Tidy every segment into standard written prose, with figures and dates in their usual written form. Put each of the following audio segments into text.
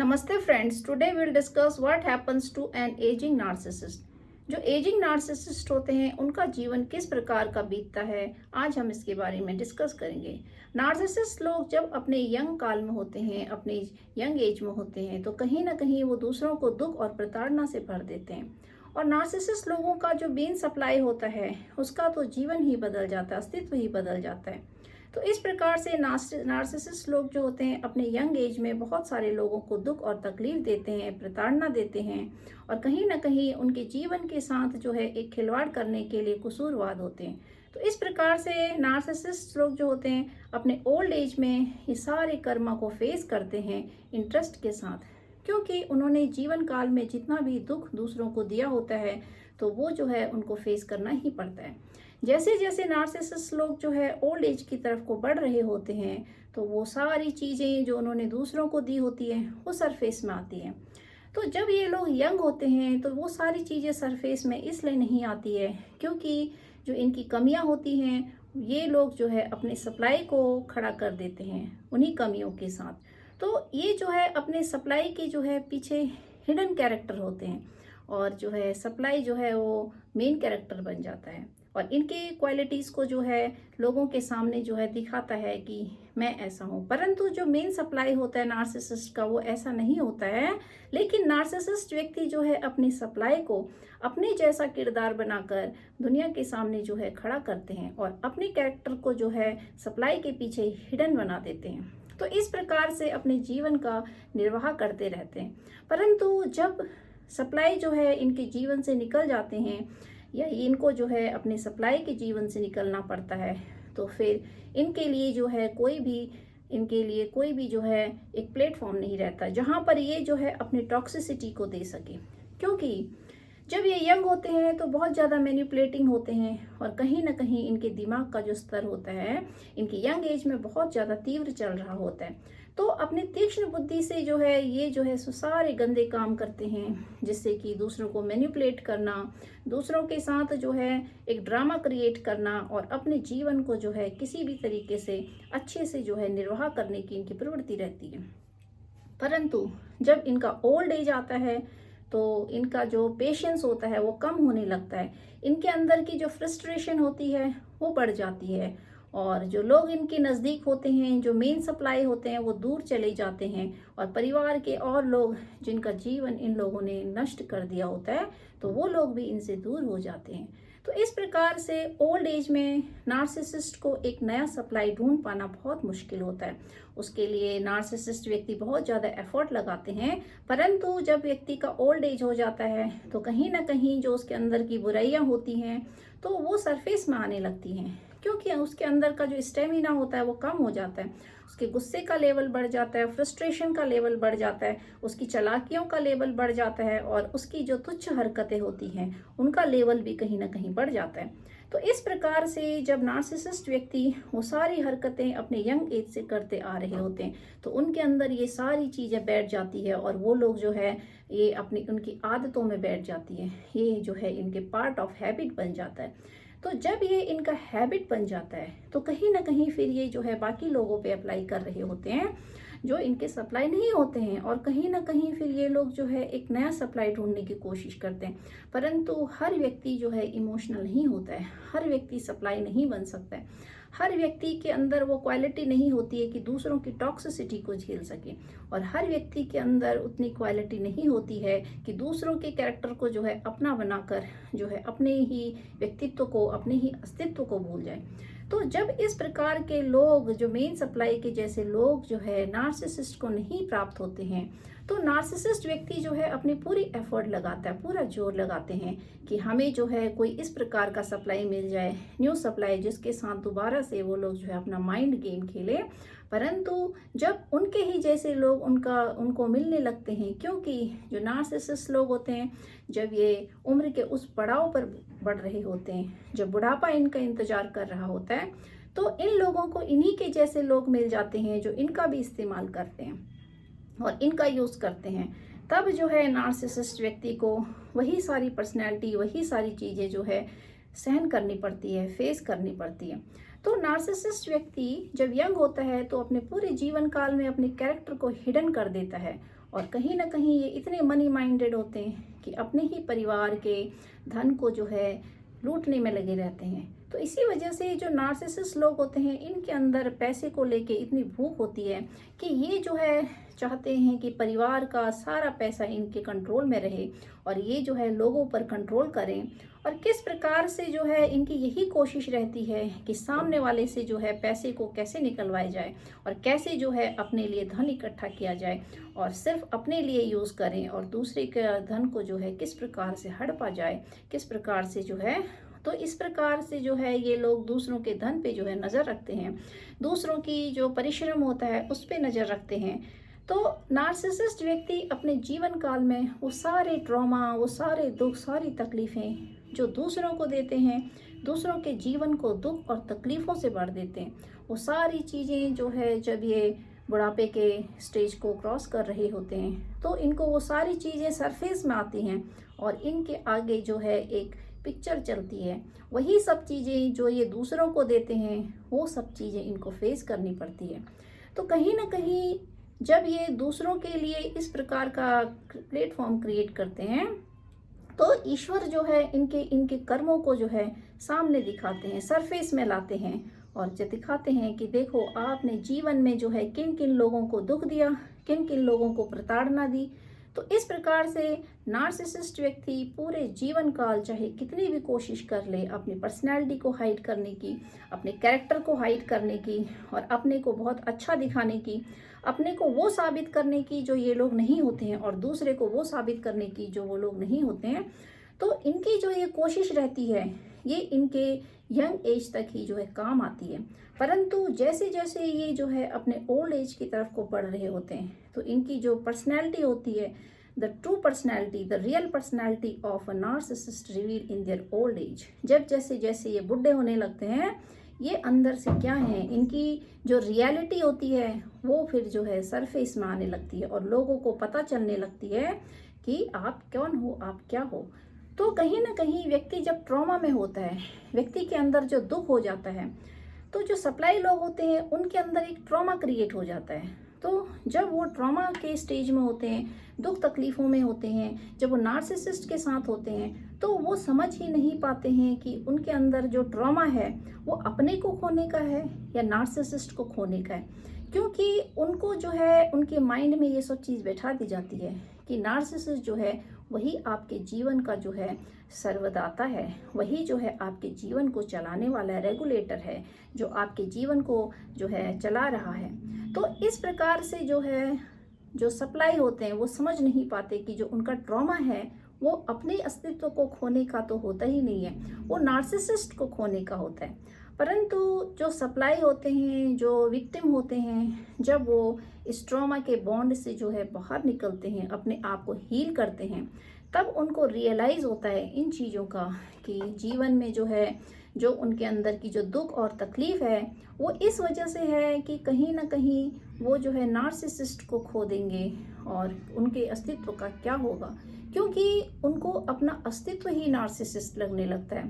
नमस्ते friends, today will discuss what happens to an ageing narcissist. जो ageing narcissist होते हैं उनका जीवन किस प्रकार का बीतता है, आज हम इसके बारे में डिस्कस करेंगे। नार्सिसिस्ट लोग जब अपने यंग काल में होते हैं, अपने यंग एज में होते हैं, तो कहीं ना कहीं वो दूसरों को दुख और प्रताड़ना से भर देते हैं। और नार्सिसिस्ट लोगों का जो मेन सप्लाई होता है उसका तो जीवन ही बदल जाता है, अस्तित्व ही बदल जाता है। तो इस प्रकार से नार्सिसिस्ट लोग जो होते हैं अपने यंग एज में बहुत सारे लोगों को दुख और तकलीफ देते हैं, प्रताड़ना देते हैं और कहीं ना कहीं उनके जीवन के साथ जो है एक खिलवाड़ करने के लिए कसूरवाद होते हैं। तो इस प्रकार से नार्सिसिस्ट लोग जो होते हैं अपने ओल्ड एज में ये सारे कर्मा को फेस करते हैं इंटरेस्ट के साथ, क्योंकि उन्होंने जीवन काल में जितना भी दुख दूसरों को दिया होता है तो वो जो है उनको फेस करना ही पड़ता है। जैसे जैसे नार्सिसिस्ट लोग जो है ओल्ड एज की तरफ को बढ़ रहे होते हैं तो वो सारी चीज़ें जो उन्होंने दूसरों को दी होती हैं वो सरफेस में आती हैं। तो जब ये लोग यंग होते हैं तो वो सारी चीज़ें सरफेस में इसलिए नहीं आती है क्योंकि जो इनकी कमियां होती हैं ये लोग जो है अपने सप्लाई को खड़ा कर देते हैं उन्हीं कमियों के साथ। तो ये जो है अपने सप्लाई के जो है पीछे हिडन कैरेक्टर होते हैं और जो है सप्लाई जो है वो मेन कैरेक्टर बन जाता है और इनके क्वालिटीज़ को जो है लोगों के सामने जो है दिखाता है कि मैं ऐसा हूँ। परंतु जो मेन सप्लाई होता है नार्सिसिस्ट का वो ऐसा नहीं होता है, लेकिन नार्सिसिस्ट व्यक्ति जो है अपनी सप्लाई को अपने जैसा किरदार बनाकर दुनिया के सामने जो है खड़ा करते हैं और अपने कैरेक्टर को जो है सप्लाई के पीछे हिडन बना देते हैं। तो इस प्रकार से अपने जीवन का निर्वाह करते रहते हैं। परंतु जब सप्लाई जो है इनके जीवन से निकल जाते हैं या इनको जो है अपने सप्लाई के जीवन से निकलना पड़ता है तो फिर इनके लिए जो है इनके लिए कोई भी जो है एक प्लेटफॉर्म नहीं रहता जहाँ पर ये जो है अपनी टॉक्सिसिटी को दे सके। क्योंकि जब ये यंग होते हैं तो बहुत ज़्यादा मैनिपुलेटिंग होते हैं और कहीं ना कहीं इनके दिमाग का जो स्तर होता है इनके यंग एज में बहुत ज़्यादा तीव्र चल रहा होता है। तो अपनी तीक्ष्ण बुद्धि से जो है ये जो है सारे गंदे काम करते हैं जिससे कि दूसरों को मैनिपुलेट करना, दूसरों के साथ जो है एक ड्रामा क्रिएट करना और अपने जीवन को जो है किसी भी तरीके से अच्छे से जो है निर्वाह करने की इनकी प्रवृत्ति रहती है। परंतु जब इनका ओल्ड एज आता है तो इनका जो पेशेंस होता है वो कम होने लगता है, इनके अंदर की जो फ्रस्ट्रेशन होती है वो बढ़ जाती है और जो लोग इनके नज़दीक होते हैं, जो मेन सप्लाई होते हैं, वो दूर चले जाते हैं और परिवार के और लोग जिनका जीवन इन लोगों ने नष्ट कर दिया होता है तो वो लोग भी इनसे दूर हो जाते हैं। तो इस प्रकार से ओल्ड एज में नार्सिसिस्ट को एक नया सप्लाई ढूंढ पाना बहुत मुश्किल होता है। उसके लिए नार्सिसिस्ट व्यक्ति बहुत ज़्यादा एफर्ट लगाते हैं, परंतु जब व्यक्ति का ओल्ड एज हो जाता है तो कहीं ना कहीं जो उसके अंदर की बुराइयां होती हैं तो वो सरफेस में आने लगती हैं, क्योंकि उसके अंदर का जो स्टेमिना होता है वो कम हो जाता है, उसके गुस्से का लेवल बढ़ जाता है, फ्रस्ट्रेशन का लेवल बढ़ जाता है, उसकी चालाकियों का लेवल बढ़ जाता है और उसकी जो तुच्छ हरकतें होती हैं उनका लेवल भी कहीं ना कहीं बढ़ जाता है। तो इस प्रकार से जब नार्सिसिस्ट व्यक्ति वो सारी हरकतें अपने यंग एज से करते आ रहे होते हैं तो उनके अंदर ये सारी चीज़ें बैठ जाती है और वो लोग जो है ये अपनी उनकी आदतों में बैठ जाती है, ये जो है इनके पार्ट ऑफ हैबिट बन जाता है। तो जब ये इनका हैबिट बन जाता है तो कहीं ना कहीं फिर ये जो है बाकी लोगों पे अप्लाई कर रहे होते हैं जो इनके सप्लाई नहीं होते हैं और कहीं ना कहीं फिर ये लोग जो है एक नया सप्लाई ढूंढने की कोशिश करते हैं। परंतु हर व्यक्ति जो है इमोशनल नहीं होता है, हर व्यक्ति सप्लाई नहीं बन सकता है, हर व्यक्ति के अंदर वो क्वालिटी नहीं होती है कि दूसरों की टॉक्सिसिटी को झेल सके और हर व्यक्ति के अंदर उतनी क्वालिटी नहीं होती है कि दूसरों के कैरेक्टर को जो है अपना बनाकर जो है अपने ही व्यक्तित्व को, अपने ही अस्तित्व को भूल जाए। तो जब इस प्रकार के लोग जो मेन सप्लाई के जैसे लोग जो है नार्सिसिस्ट को नहीं प्राप्त होते हैं तो नार्सिसिस्ट व्यक्ति जो है अपनी पूरी एफर्ट लगाता है, पूरा जोर लगाते हैं कि हमें जो है कोई इस प्रकार का सप्लाई मिल जाए, न्यू सप्लाई, जिसके साथ दोबारा से वो लोग जो है अपना माइंड गेम खेले। परंतु जब उनके ही जैसे लोग उनको मिलने लगते हैं, क्योंकि जो नार्सिसिस्ट लोग होते हैं जब ये उम्र के उस पड़ाव पर बढ़ रहे होते हैं, जब बुढ़ापा इनका इंतजार कर रहा होता है, तो इन लोगों को इन्हीं के जैसे लोग मिल जाते हैं जो इनका भी इस्तेमाल करते हैं और इनका यूज़ करते हैं। तब जो है नार्सिसिस्ट व्यक्ति को वही सारी पर्सनैलिटी, वही सारी चीज़ें जो है सहन करनी पड़ती है, फेस करनी पड़ती है। तो नार्सिसिस्ट व्यक्ति जब यंग होता है तो अपने पूरे जीवन काल में अपने कैरेक्टर को हिडन कर देता है और कहीं ना कहीं ये इतने मनी माइंडेड होते हैं कि अपने ही परिवार के धन को जो है लूटने में लगे रहते हैं। तो इसी वजह से जो नार्सिसिस्ट लोग होते हैं इनके अंदर पैसे को लेके इतनी भूख होती है कि ये जो है चाहते हैं कि परिवार का सारा पैसा इनके कंट्रोल में रहे और ये जो है लोगों पर कंट्रोल करें। और किस प्रकार से जो है इनकी यही कोशिश रहती है कि सामने वाले से जो है पैसे को कैसे निकलवाया जाए और कैसे जो है अपने लिए धन इकट्ठा किया जाए और सिर्फ अपने लिए यूज़ करें और दूसरे के धन को जो है किस प्रकार से हड़पा जाए, किस प्रकार से जो है। तो इस प्रकार से जो है ये लोग दूसरों के धन पे जो है नज़र रखते हैं, दूसरों की जो परिश्रम होता है उस पे नज़र रखते हैं। तो नार्सिसिस्ट व्यक्ति अपने जीवन काल में वो सारे ट्रॉमा, वो सारे दुख, सारी तकलीफ़ें जो दूसरों को देते हैं, दूसरों के जीवन को दुख और तकलीफ़ों से भर देते हैं, वो सारी चीज़ें जो है जब ये बुढ़ापे के स्टेज को क्रॉस कर रहे होते हैं तो इनको वो सारी चीज़ें सरफेस में आती हैं और इनके आगे जो है एक पिक्चर चलती है। वही सब चीज़ें जो ये दूसरों को देते हैं वो सब चीज़ें इनको फेस करनी पड़ती है। तो कहीं ना कहीं जब ये दूसरों के लिए इस प्रकार का प्लेटफॉर्म क्रिएट करते हैं तो ईश्वर जो है इनके इनके कर्मों को जो है सामने दिखाते हैं, सरफेस में लाते हैं और जो दिखाते हैं कि देखो आपने जीवन में जो है किन किन लोगों को दुख दिया, किन किन लोगों को प्रताड़ना दी। तो इस प्रकार से नार्सिसिस्ट व्यक्ति पूरे जीवन काल चाहे कितनी भी कोशिश कर ले अपनी पर्सनैलिटी को हाइड करने की, अपने कैरेक्टर को हाइड करने की और अपने को बहुत अच्छा दिखाने की, अपने को वो साबित करने की जो ये लोग नहीं होते हैं और दूसरे को वो साबित करने की जो वो लोग नहीं होते हैं। तो इनकी जो ये कोशिश रहती है ये इनके यंग एज तक ही जो है काम आती है, परंतु जैसे जैसे ये जो है अपने ओल्ड एज की तरफ को बढ़ रहे होते हैं तो इनकी जो पर्सनैलिटी होती है, the true personality, the real personality of a narcissist reveal in their old age. जब जैसे जैसे ये बुढ़े होने लगते हैं ये अंदर से क्या है, इनकी जो रियलिटी होती है वो फिर जो है सरफेस में आने लगती है और लोगों को पता चलने लगती है कि आप कौन हो, आप क्या हो। तो कहीं ना कहीं व्यक्ति जब ट्रॉमा में होता है, व्यक्ति के अंदर जो दुख हो जाता है तो जो सप्लाई लोग होते हैं उनके अंदर एक ट्रॉमा क्रिएट हो जाता है। तो जब वो ट्रॉमा के स्टेज में होते हैं, दुख तकलीफ़ों में होते हैं, जब वो नार्सिसिस्ट के साथ होते हैं तो वो समझ ही नहीं पाते हैं कि उनके अंदर जो ट्रॉमा है वो अपने को खोने का है या नार्सिसिस्ट को खोने का है। क्योंकि उनको जो है उनके माइंड में ये सब चीज़ बैठा दी जाती है कि नार्सिसिस्ट जो है वही आपके जीवन का जो है सर्वदाता है, वही जो है आपके जीवन को चलाने वाला रेगुलेटर है, जो आपके जीवन को जो है चला रहा है। तो इस प्रकार से जो है जो सप्लाई होते हैं वो समझ नहीं पाते कि जो उनका ट्रॉमा है वो अपने अस्तित्व को खोने का तो होता ही नहीं है, वो नार्सिसिस्ट को खोने का होता है। परंतु जो सप्लाई होते हैं, जो विक्टिम होते हैं, जब वो इस ट्रॉमा के बॉन्ड से जो है बाहर निकलते हैं, अपने आप को हील करते हैं, तब उनको रियलाइज़ होता है इन चीज़ों का कि जीवन में जो है जो उनके अंदर की जो दुख और तकलीफ़ है वो इस वजह से है कि कहीं ना कहीं वो जो है नार्सिसिस्ट को खो देंगे और उनके अस्तित्व का क्या होगा, क्योंकि उनको अपना अस्तित्व ही नार्सिसिस्ट लगने लगता है।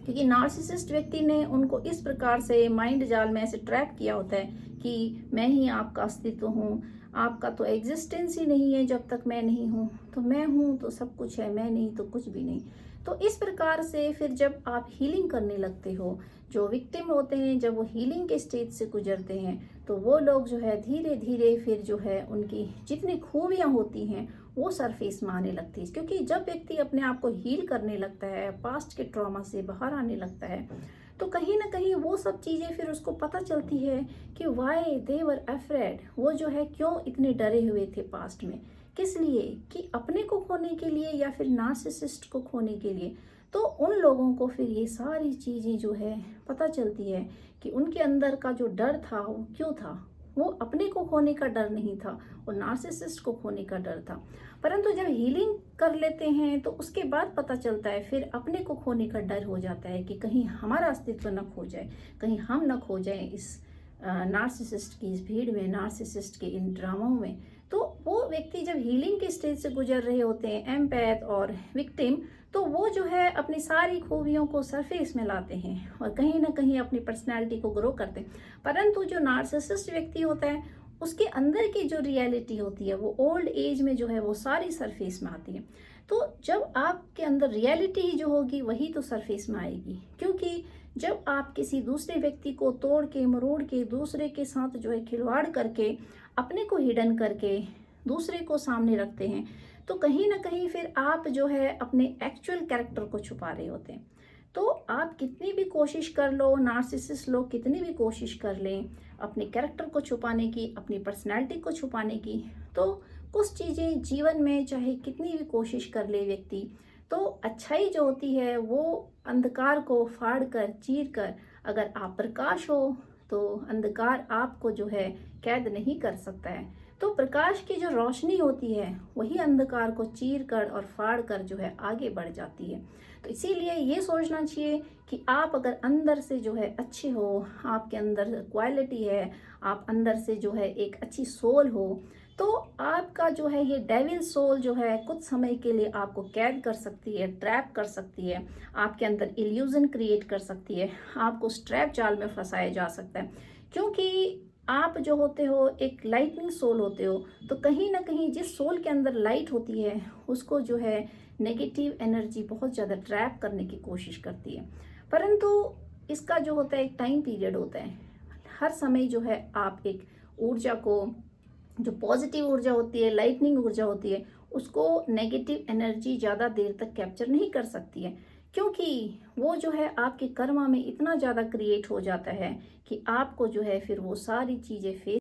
क्योंकि नार्सिसिस्ट व्यक्ति ने उनको इस प्रकार से माइंड जाल में ऐसे ट्रैप किया होता है कि मैं ही आपका अस्तित्व हूँ, आपका तो एग्जिस्टेंस ही नहीं है जब तक मैं नहीं हूँ, तो मैं हूँ तो सब कुछ है, मैं नहीं तो कुछ भी नहीं। तो इस प्रकार से फिर जब आप हीलिंग करने लगते हो, जो विक्टिम होते हैं जब वो हीलिंग के स्टेज से गुजरते हैं तो वो लोग जो है धीरे धीरे फिर जो है उनकी जितनी खूबियाँ होती हैं वो सरफेस में आने लगती है। क्योंकि जब व्यक्ति अपने आप को हील करने लगता है, पास्ट के ट्रॉमा से बाहर आने लगता है, तो कहीं ना कहीं वो सब चीज़ें फिर उसको पता चलती है कि वाई दे वर अफ्रेड, वो जो है क्यों इतने डरे हुए थे पास्ट में, किस लिए, कि अपने को खोने के लिए या फिर नार्सिसिस्ट को खोने के लिए। तो उन लोगों को फिर ये सारी चीज़ें जो है पता चलती है कि उनके अंदर का जो डर था वो क्यों था, वो अपने को खोने का डर नहीं था, वो नार्सिसिस्ट को खोने का डर था। परंतु जब हीलिंग कर लेते हैं तो उसके बाद पता चलता है फिर अपने को खोने का डर हो जाता है कि कहीं हमारा अस्तित्व न खो जाए, कहीं हम न खो जाए इस नार्सिसिस्ट की इस भीड़ में, नार्सिसिस्ट के इन ड्रामाओं में। तो वो व्यक्ति जब हीलिंग के स्टेज से गुजर रहे होते हैं, एम्पैथ और विक्टिम, तो वो जो है अपनी सारी खूबियों को सरफेस में लाते हैं और कहीं ना कहीं अपनी पर्सनैलिटी को ग्रो करते हैं। परंतु जो नार्सिसिस्ट व्यक्ति होता है उसके अंदर की जो रियलिटी होती है वो ओल्ड एज में जो है वो सारी सरफेस में आती है। तो जब आपके अंदर रियलिटी ही जो होगी वही तो सरफेस में आएगी, क्योंकि जब आप किसी दूसरे व्यक्ति को तोड़ के मरोड़ के दूसरे के साथ जो है खिलवाड़ करके अपने को हिडन करके दूसरे को सामने रखते हैं, तो कहीं ना कहीं फिर आप जो है अपने एक्चुअल कैरेक्टर को छुपा रहे होते हैं। तो आप कितनी भी कोशिश कर लो, नार्सिसिस्ट लोग कितनी भी कोशिश कर लें अपने कैरेक्टर को छुपाने की, अपनी पर्सनैलिटी को छुपाने की, तो कुछ चीज़ें जीवन में चाहे कितनी भी कोशिश कर ले व्यक्ति, तो अच्छाई जो होती है वो अंधकार को फाड़ कर चीर कर, अगर आप प्रकाश हो तो अंधकार आपको जो है कैद नहीं कर सकता है। तो प्रकाश की जो रोशनी होती है वही अंधकार को चीर कर और फाड़ कर जो है आगे बढ़ जाती है। तो इसीलिए ये सोचना चाहिए कि आप अगर अंदर से जो है अच्छे हो, आपके अंदर क्वालिटी है, आप अंदर से जो है एक अच्छी सोल हो, तो आपका जो है ये डेविल सोल जो है कुछ समय के लिए आपको कैद कर सकती है, ट्रैप कर सकती है, आपके अंदर इल्यूजन क्रिएट कर सकती है, आपको स्ट्रैप जाल में फंसाया जा सकता है। क्योंकि आप जो होते हो एक लाइटनिंग सोल होते हो, तो कहीं ना कहीं जिस सोल के अंदर लाइट होती है उसको जो है नेगेटिव एनर्जी बहुत ज़्यादा ट्रैप करने की कोशिश करती है। परंतु इसका जो होता है एक टाइम पीरियड होता है। हर समय जो है आप एक ऊर्जा को, जो पॉजिटिव ऊर्जा होती है, लाइटनिंग ऊर्जा होती है, उसको नेगेटिव एनर्जी ज़्यादा देर तक कैप्चर नहीं कर सकती है, क्योंकि वो जो है आपके कर्मा में इतना ज़्यादा क्रिएट हो जाता है कि आपको जो है फिर वो सारी चीज़ें फेस